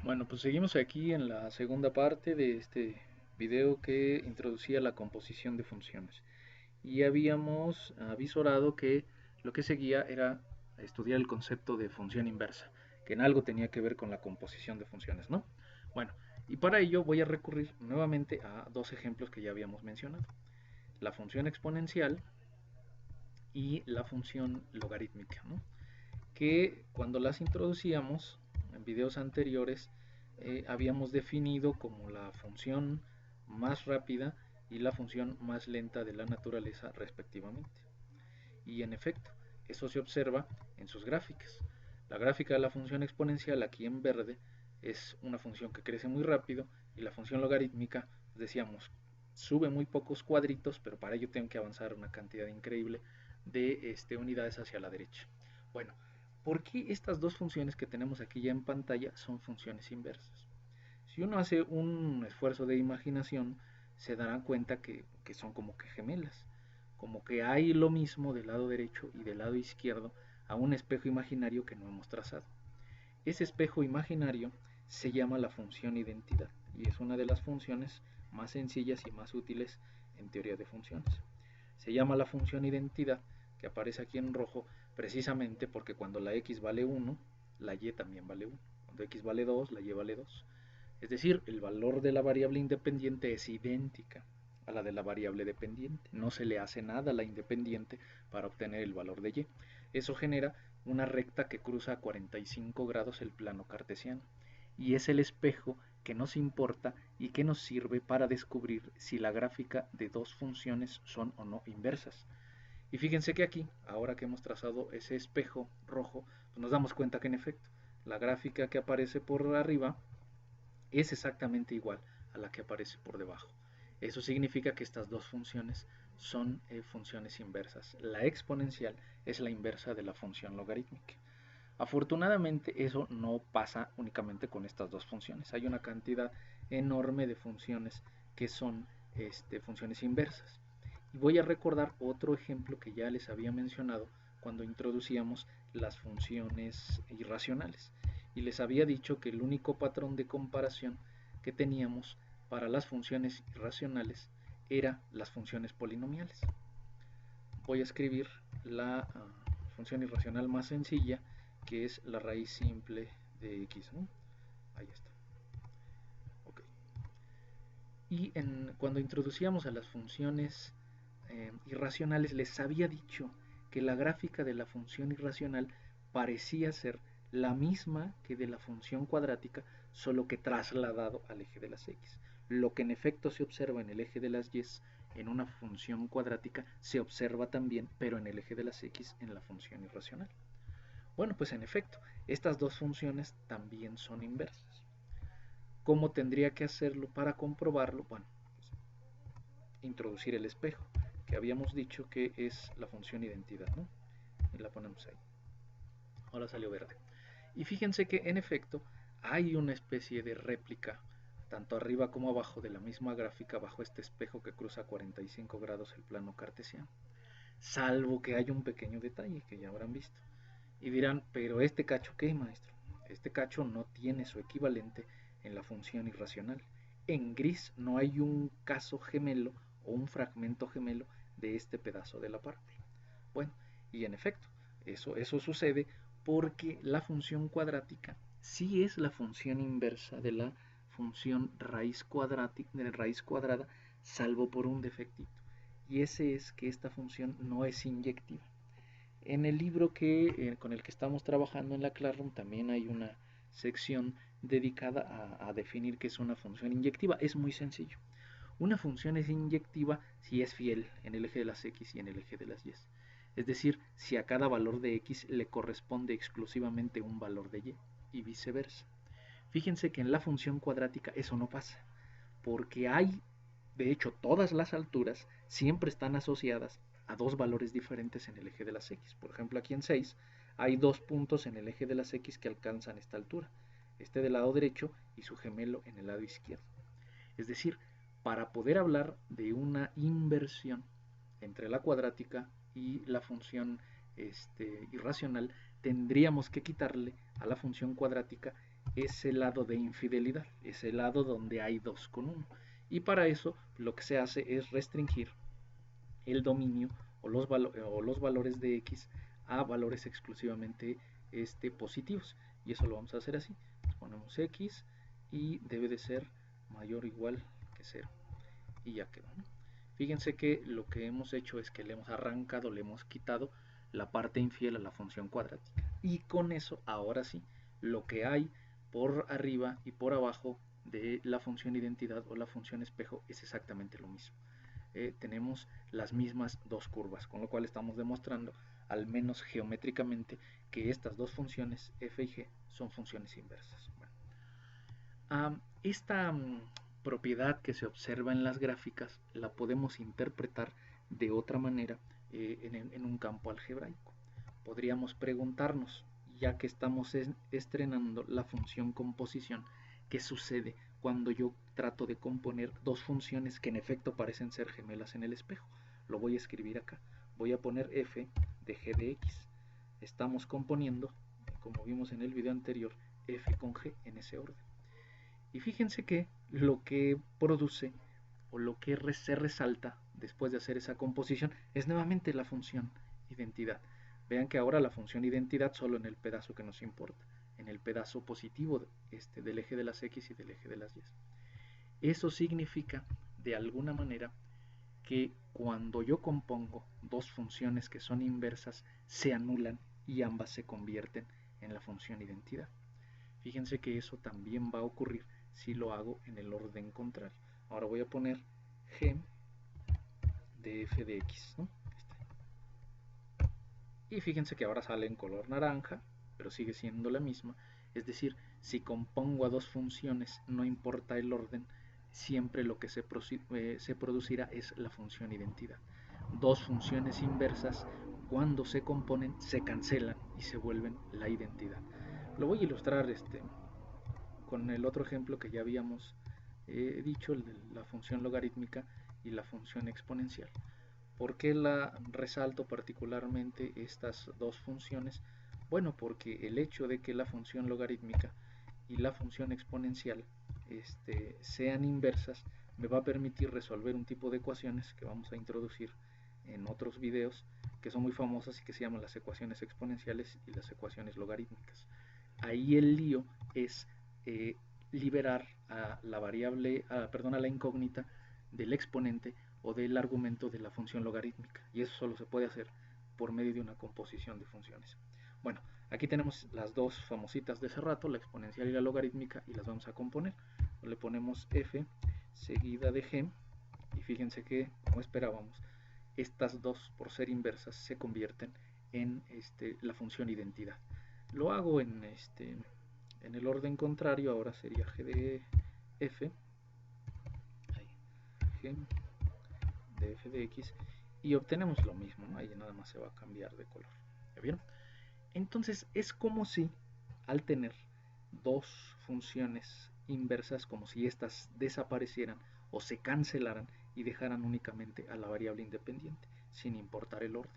Bueno, pues seguimos aquí en la segunda parte de este video que introducía la composición de funciones. Y habíamos avisorado que lo que seguía era estudiar el concepto de función inversa, que en algo tenía que ver con la composición de funciones, ¿no? Bueno, y para ello voy a recurrir nuevamente a dos ejemplos que ya habíamos mencionado. La función exponencial y la función logarítmica, ¿no? Que cuando las introducíamos en videos anteriores habíamos definido como la función más rápida y la función más lenta de la naturaleza respectivamente. Y en efecto, eso se observa en sus gráficas. La gráfica de la función exponencial aquí en verde es una función que crece muy rápido y la función logarítmica, decíamos, sube muy pocos cuadritos, pero para ello tengo que avanzar una cantidad increíble de unidades hacia la derecha. Bueno, ¿por qué estas dos funciones que tenemos aquí ya en pantalla son funciones inversas? Si uno hace un esfuerzo de imaginación, se darán cuenta que son como que gemelas, como que hay lo mismo del lado derecho y del lado izquierdo a un espejo imaginario que no hemos trazado. Ese espejo imaginario se llama la función identidad y es una de las funciones más sencillas y más útiles en teoría de funciones. Se llama la función identidad, que aparece aquí en rojo, precisamente porque cuando la x vale 1, la y también vale 1. Cuando x vale 2, la y vale 2. Es decir, el valor de la variable independiente es idéntica a la de la variable dependiente. No se le hace nada a la independiente para obtener el valor de y. Eso genera una recta que cruza a 45 grados el plano cartesiano. Y es el espejo que nos importa y que nos sirve para descubrir si la gráfica de dos funciones son o no inversas. Y fíjense que aquí, ahora que hemos trazado ese espejo rojo, pues nos damos cuenta que en efecto, la gráfica que aparece por arriba es exactamente igual a la que aparece por debajo. Eso significa que estas dos funciones son funciones inversas. La exponencial es la inversa de la función logarítmica. Afortunadamente eso no pasa únicamente con estas dos funciones. Hay una cantidad enorme de funciones que son funciones inversas. Y voy a recordar otro ejemplo que ya les había mencionado cuando introducíamos las funciones irracionales. Y les había dicho que el único patrón de comparación que teníamos para las funciones irracionales era las funciones polinomiales. Voy a escribir la función irracional más sencilla, que es la raíz simple de x, ¿no? Ahí está. Okay. Y cuando introducíamos a las funciones irracionales, les había dicho que la gráfica de la función irracional parecía ser la misma que de la función cuadrática, solo que trasladado al eje de las x. Lo que en efecto se observa en el eje de las y en una función cuadrática se observa también, pero en el eje de las x en la función irracional. Bueno, pues en efecto, estas dos funciones también son inversas. ¿Cómo tendría que hacerlo para comprobarlo? Bueno, pues introducir el espejo, que habíamos dicho que es la función identidad, ¿no? Y la ponemos ahí. Ahora salió verde. Y fíjense que en efecto hay una especie de réplica, tanto arriba como abajo de la misma gráfica, bajo este espejo que cruza 45 grados el plano cartesiano. Salvo que haya un pequeño detalle que ya habrán visto. Y dirán, pero este cacho, ¿qué, maestro? Este cacho no tiene su equivalente en la función irracional. En gris no hay un caso gemelo o un fragmento gemelo de este pedazo de la parte. Bueno, y en efecto, eso sucede porque la función cuadrática sí es la función inversa de la función raíz cuadrada, salvo por un defectito. Y ese es que esta función no es inyectiva. En el libro con el que estamos trabajando en la Classroom también hay una sección dedicada a definir qué es una función inyectiva. Es muy sencillo. Una función es inyectiva si es fiel en el eje de las x y en el eje de las y. Es decir, si a cada valor de x le corresponde exclusivamente un valor de y viceversa. Fíjense que en la función cuadrática eso no pasa, porque de hecho, todas las alturas siempre están asociadas a dos valores diferentes en el eje de las x. Por ejemplo, aquí en 6 hay dos puntos en el eje de las x que alcanzan esta altura, este del lado derecho y su gemelo en el lado izquierdo. Es decir, para poder hablar de una inversión entre la cuadrática y la función irracional, tendríamos que quitarle a la función cuadrática ese lado de infidelidad, ese lado donde hay 2 con 1. Y para eso lo que se hace es restringir el dominio o los valores de x a valores exclusivamente positivos. Y eso lo vamos a hacer así. Ponemos x y debe de ser mayor o igual que 0. Y ya quedó, ¿no? Fíjense que lo que hemos hecho es que le hemos arrancado, le hemos quitado la parte infiel a la función cuadrática. Y con eso, ahora sí, lo que hay por arriba y por abajo de la función identidad o la función espejo es exactamente lo mismo. Tenemos las mismas 2 curvas, con lo cual estamos demostrando, al menos geométricamente, que estas 2 funciones f y g son funciones inversas. Bueno, esta propiedad que se observa en las gráficas la podemos interpretar de otra manera en un campo algebraico. Podríamos preguntarnos, ya que estamos estrenando la función composición, ¿qué sucede cuando yo trato de componer 2 funciones que en efecto parecen ser gemelas en el espejo? Lo voy a escribir acá. Voy a poner f de g de x. Estamos componiendo, como vimos en el video anterior, f con g en ese orden. Y fíjense que lo que produce o lo que se resalta después de hacer esa composición es nuevamente la función identidad. Vean que ahora la función identidad solo en el pedazo que nos importa, en el pedazo positivo del eje de las x y del eje de las y. Eso significa, de alguna manera, que cuando yo compongo 2 funciones que son inversas, se anulan y ambas se convierten en la función identidad. Fíjense que eso también va a ocurrir si lo hago en el orden contrario. Ahora voy a poner g de f de x, ¿no? Y fíjense que ahora sale en color naranja, pero sigue siendo la misma. Es decir, si compongo a 2 funciones, no importa el orden, siempre lo que se producirá es la función identidad. 2 funciones inversas, cuando se componen, se cancelan y se vuelven la identidad. Lo voy a ilustrar con el otro ejemplo que ya habíamos dicho, el de la función logarítmica y la función exponencial. ¿Por qué la resalto particularmente estas 2 funciones? Bueno, porque el hecho de que la función logarítmica y la función exponencial sean inversas me va a permitir resolver un tipo de ecuaciones que vamos a introducir en otros videos, que son muy famosas y que se llaman las ecuaciones exponenciales y las ecuaciones logarítmicas. Ahí el lío es liberar a la variable, a la incógnita del exponente o del argumento de la función logarítmica, y eso solo se puede hacer por medio de una composición de funciones. Bueno, aquí tenemos las 2 famositas de ese rato, la exponencial y la logarítmica, y las vamos a componer. Le ponemos f seguida de g, y fíjense que, como esperábamos, estas 2 por ser inversas se convierten en la función identidad. Lo hago en el orden contrario, ahora sería g de f, g de f de x, y obtenemos lo mismo, ¿no? Ahí nada más se va a cambiar de color. ¿Ya vieron? Entonces es como si al tener 2 funciones inversas, como si estas desaparecieran o se cancelaran y dejaran únicamente a la variable independiente, sin importar el orden.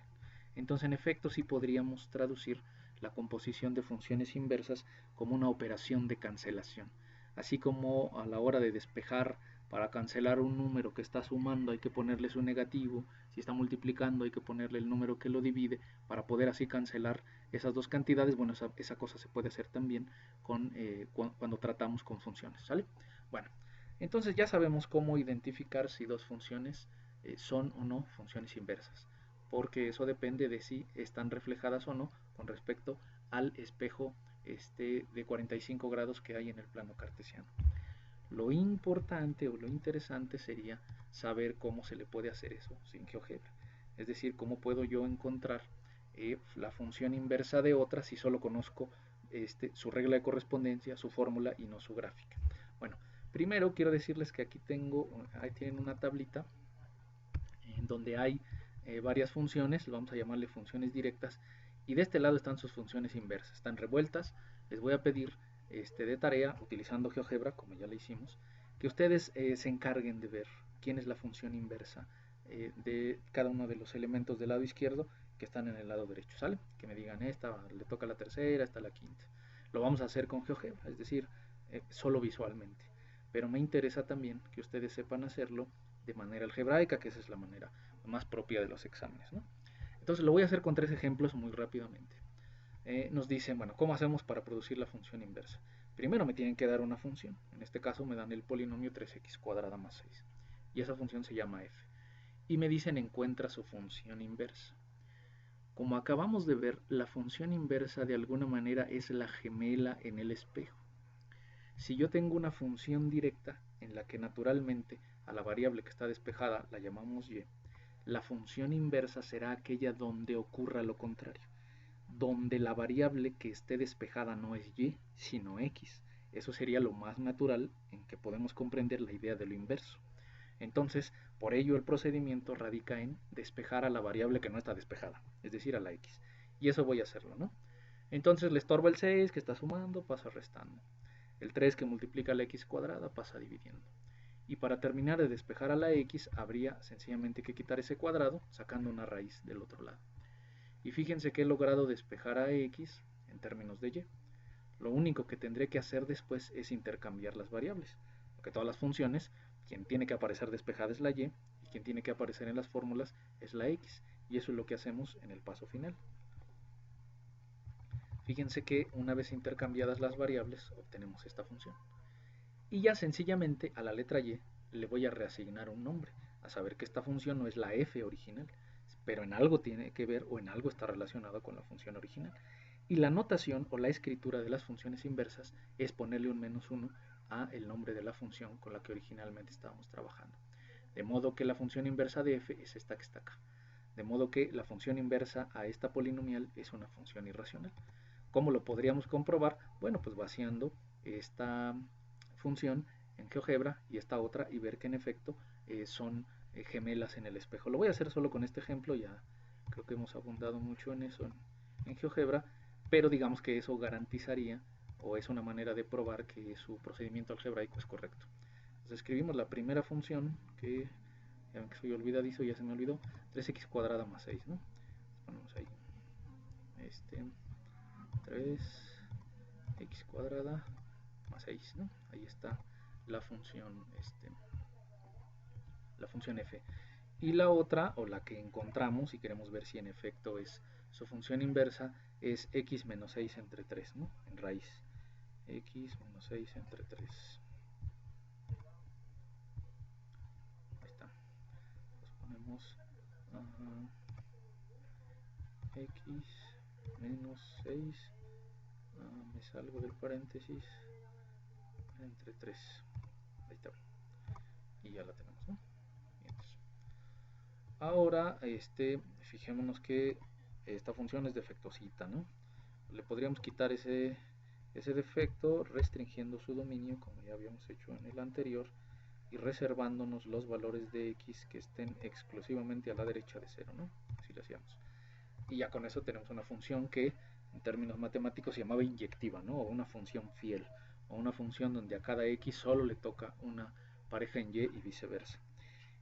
Entonces en efecto sí podríamos traducir la composición de funciones inversas como una operación de cancelación. Así como a la hora de despejar, para cancelar un número que está sumando hay que ponerle su negativo, si está multiplicando hay que ponerle el número que lo divide, para poder así cancelar esas 2 cantidades. Bueno, esa cosa se puede hacer también cuando tratamos con funciones, ¿sale? Bueno, entonces ya sabemos cómo identificar si 2 funciones son o no funciones inversas, porque eso depende de si están reflejadas o no con respecto al espejo de 45 grados que hay en el plano cartesiano. Lo importante o lo interesante sería saber cómo se le puede hacer eso sin GeoGebra. Es decir, cómo puedo yo encontrar la función inversa de otra si solo conozco su regla de correspondencia, su fórmula y no su gráfica. Bueno, primero quiero decirles que aquí ahí tienen una tablita en donde hay varias funciones, vamos a llamarle funciones directas, y de este lado están sus funciones inversas, están revueltas. Les voy a pedir de tarea, utilizando GeoGebra, como ya lo hicimos, que ustedes se encarguen de ver quién es la función inversa de cada uno de los elementos del lado izquierdo que están en el lado derecho, ¿sale? Que me digan, esta le toca la tercera, esta la quinta. lo vamos a hacer con GeoGebra, es decir, solo visualmente. Pero me interesa también que ustedes sepan hacerlo de manera algebraica, que esa es la manera más propia de los exámenes, ¿no? Entonces lo voy a hacer con 3 ejemplos muy rápidamente. Nos dicen, bueno, ¿cómo hacemos para producir la función inversa? Primero me tienen que dar una función, en este caso me dan el polinomio 3x cuadrada más 6, y esa función se llama f. Y me dicen encuentra su función inversa. Como acabamos de ver, la función inversa de alguna manera es la gemela en el espejo. Si yo tengo una función directa en la que naturalmente a la variable que está despejada la llamamos y, la función inversa será aquella donde ocurra lo contrario, donde la variable que esté despejada no es y, sino x. Eso sería lo más natural en que podemos comprender la idea de lo inverso. Entonces, por ello el procedimiento radica en despejar a la variable que no está despejada, es decir, a la x. Y eso voy a hacerlo, ¿no? Entonces le estorba el 6 que está sumando, pasa restando. El 3 que multiplica la x cuadrada pasa dividiendo. Y para terminar de despejar a la x, habría sencillamente que quitar ese cuadrado sacando una raíz del otro lado. Y fíjense que he logrado despejar a x en términos de y. Lo único que tendré que hacer después es intercambiar las variables, porque todas las funciones, quien tiene que aparecer despejada es la y quien tiene que aparecer en las fórmulas es la x, y eso es lo que hacemos en el paso final. Fíjense que una vez intercambiadas las variables obtenemos esta función. Y ya sencillamente a la letra y le voy a reasignar un nombre, a saber que esta función no es la f original, pero en algo tiene que ver o en algo está relacionado con la función original. Y la notación o la escritura de las funciones inversas es ponerle un -1 a el nombre de la función con la que originalmente estábamos trabajando. De modo que la función inversa de f es esta que está acá. De modo que la función inversa a esta polinomial es una función irracional. ¿Cómo lo podríamos comprobar? Bueno, pues vaciando esta función en GeoGebra y esta otra y ver que en efecto son gemelas en el espejo. Lo voy a hacer solo con este ejemplo, ya creo que hemos abundado mucho en eso en GeoGebra, pero digamos que eso garantizaría o es una manera de probar que su procedimiento algebraico es correcto. Entonces escribimos la primera función que, ya ven que soy olvidadizo, ya se me olvidó, 3x cuadrada más 6, ¿no? Ponemos ahí 3x cuadrada más 6, ¿no? Ahí está la función f. Y la otra, o la que encontramos, si queremos ver si en efecto es su función inversa, es x menos 6 entre 3, ¿no? En raíz. X menos 6 entre 3. Ahí está. Pues ponemos x menos 6. Me salgo del paréntesis. Entre 3. Ahí está. Y ya la tenemos, ¿no? Ahora, fijémonos que esta función es defectosita, ¿no? Le podríamos quitar ese defecto restringiendo su dominio, como ya habíamos hecho en el anterior, y reservándonos los valores de x que estén exclusivamente a la derecha de 0, ¿no? Así lo hacíamos. Y ya con eso tenemos una función que en términos matemáticos se llamaba inyectiva, ¿no? O una función fiel, o una función donde a cada x solo le toca una pareja en y y viceversa.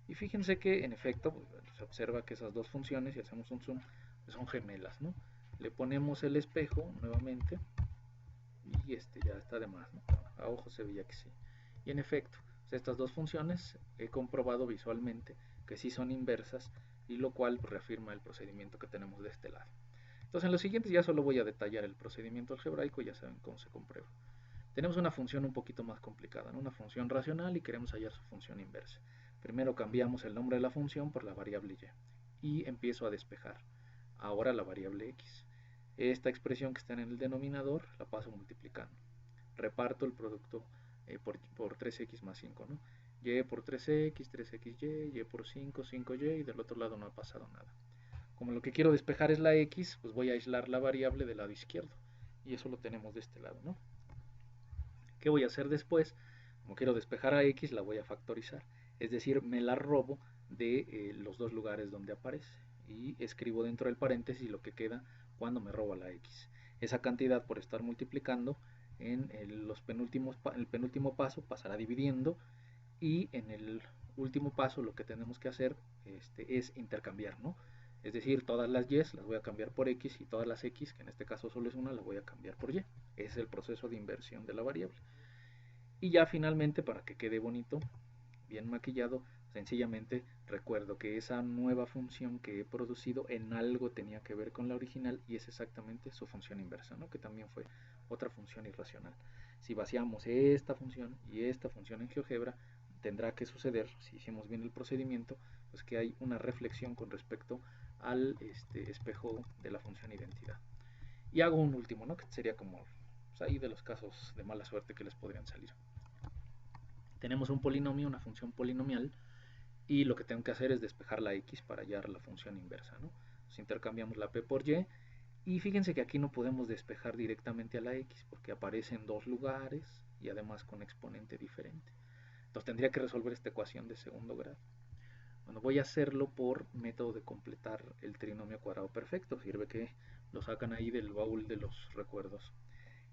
Y fíjense que en efecto pues, se observa que esas dos funciones, si hacemos un zoom, pues son gemelas, ¿no? Le ponemos el espejo nuevamente y ya está de más, ¿no? A ojo se veía que sí. Y en efecto, pues, estas dos funciones he comprobado visualmente que sí son inversas, y lo cual pues, reafirma el procedimiento que tenemos de este lado. Entonces en los siguientes ya solo voy a detallar el procedimiento algebraico, ya saben cómo se comprueba. Tenemos una función un poquito más complicada, ¿no? Una función racional y queremos hallar su función inversa. Primero cambiamos el nombre de la función por la variable y empiezo a despejar ahora la variable x. Esta expresión que está en el denominador la paso multiplicando. Reparto el producto por 3x más 5, ¿no? Y por 3x, 3xy, y por 5, 5y, y del otro lado no ha pasado nada. Como lo que quiero despejar es la x, pues voy a aislar la variable del lado izquierdo. Y eso lo tenemos de este lado, ¿no? ¿Qué voy a hacer después? Como quiero despejar a x, la voy a factorizar. Es decir, me la robo de los dos lugares donde aparece. Y escribo dentro del paréntesis lo que queda cuando me robo a la x. Esa cantidad, por estar multiplicando, en el penúltimo paso pasará dividiendo. Y en el último paso lo que tenemos que hacer es intercambiar, ¿no? Es decir, todas las y las voy a cambiar por x y todas las x, que en este caso solo es una, la voy a cambiar por y. Ese es el proceso de inversión de la variable. Y ya finalmente, para que quede bonito, bien maquillado, sencillamente recuerdo que esa nueva función que he producido en algo tenía que ver con la original y es exactamente su función inversa, ¿no? Que también fue otra función irracional. Si vaciamos esta función y esta función en GeoGebra, tendrá que suceder, si hicimos bien el procedimiento, pues que hay una reflexión con respecto al espejo de la función identidad. Y hago un último, ¿no? Que sería como pues, ahí de los casos de mala suerte que les podrían salir. Tenemos un polinomio, una función polinomial, y lo que tengo que hacer es despejar la x para hallar la función inversa, ¿no? Entonces intercambiamos la p por y fíjense que aquí no podemos despejar directamente a la x porque aparece en dos lugares y además con exponente diferente. Entonces tendría que resolver esta ecuación de segundo grado. Bueno, voy a hacerlo por método de completar el trinomio cuadrado perfecto. Sirve que lo sacan ahí del baúl de los recuerdos.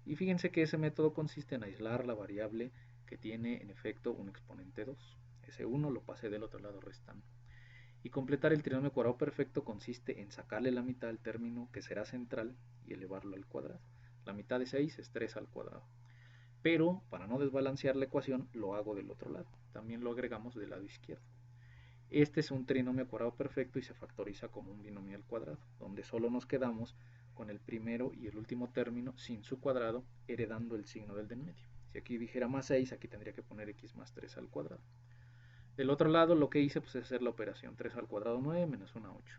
Y fíjense que ese método consiste en aislar la variable que tiene en efecto un exponente 2. Ese 1 lo pasé del otro lado restando. Y completar el trinomio cuadrado perfecto consiste en sacarle la mitad al término que será central y elevarlo al cuadrado. La mitad de 6 es 3 al cuadrado. Pero para no desbalancear la ecuación lo hago del otro lado. También lo agregamos del lado izquierdo. Este es un trinomio cuadrado perfecto y se factoriza como un binomio al cuadrado, donde solo nos quedamos con el primero y el último término sin su cuadrado, heredando el signo del de en medio. Si aquí dijera más 6, aquí tendría que poner x más 3 al cuadrado. Del otro lado lo que hice pues, es hacer la operación 3 al cuadrado 9 menos 1 8.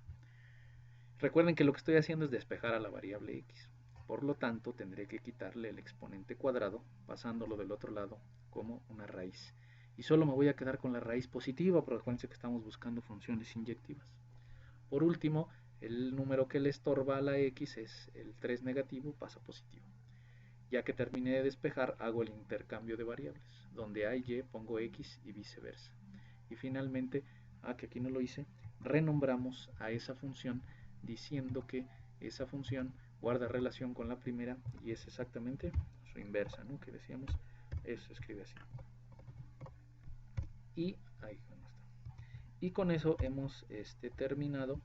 Recuerden que lo que estoy haciendo es despejar a la variable x. Por lo tanto, tendré que quitarle el exponente cuadrado, pasándolo del otro lado como una raíz. Y solo me voy a quedar con la raíz positiva, porque acuérdense que estamos buscando funciones inyectivas. Por último, el número que le estorba a la x es el 3 negativo, pasa positivo. Ya que terminé de despejar, hago el intercambio de variables. Donde hay y, pongo x y viceversa. Y finalmente, que aquí no lo hice, renombramos a esa función diciendo que esa función guarda relación con la primera y es exactamente su inversa, ¿no? Que decíamos, eso se escribe así. Y ahí está. Y con eso hemos terminado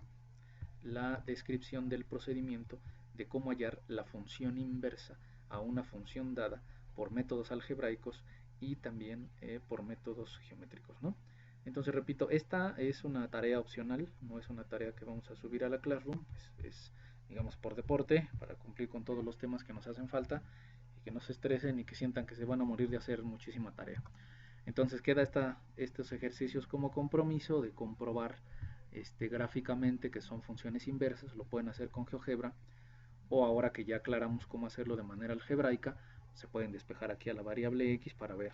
la descripción del procedimiento de cómo hallar la función inversa a una función dada por métodos algebraicos y también por métodos geométricos, ¿no? Entonces repito, esta es una tarea opcional, no es una tarea que vamos a subir a la Classroom, es digamos por deporte, para cumplir con todos los temas que nos hacen falta y que no se estresen y que sientan que se van a morir de hacer muchísima tarea. Entonces queda estos ejercicios como compromiso de comprobar gráficamente que son funciones inversas, lo pueden hacer con GeoGebra, o ahora que ya aclaramos cómo hacerlo de manera algebraica, se pueden despejar aquí a la variable x para ver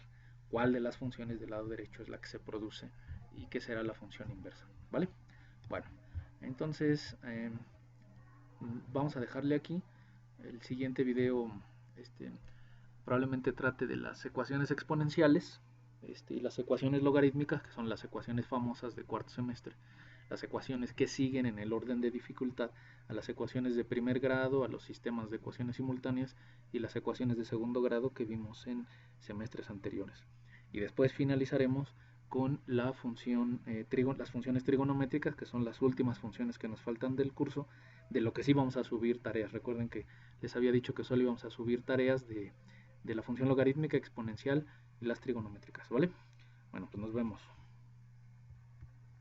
cuál de las funciones del lado derecho es la que se produce y qué será la función inversa, ¿vale? Bueno, entonces vamos a dejarle aquí. El siguiente video probablemente trate de las ecuaciones exponenciales y las ecuaciones logarítmicas, que son las ecuaciones famosas de cuarto semestre, las ecuaciones que siguen en el orden de dificultad a las ecuaciones de primer grado, a los sistemas de ecuaciones simultáneas y las ecuaciones de segundo grado que vimos en semestres anteriores. Y después finalizaremos con la función, las funciones trigonométricas, que son las últimas funciones que nos faltan del curso, de lo que sí vamos a subir tareas. Recuerden que les había dicho que solo íbamos a subir tareas de la función logarítmica, exponencial y las trigonométricas, ¿vale? Bueno, pues nos vemos.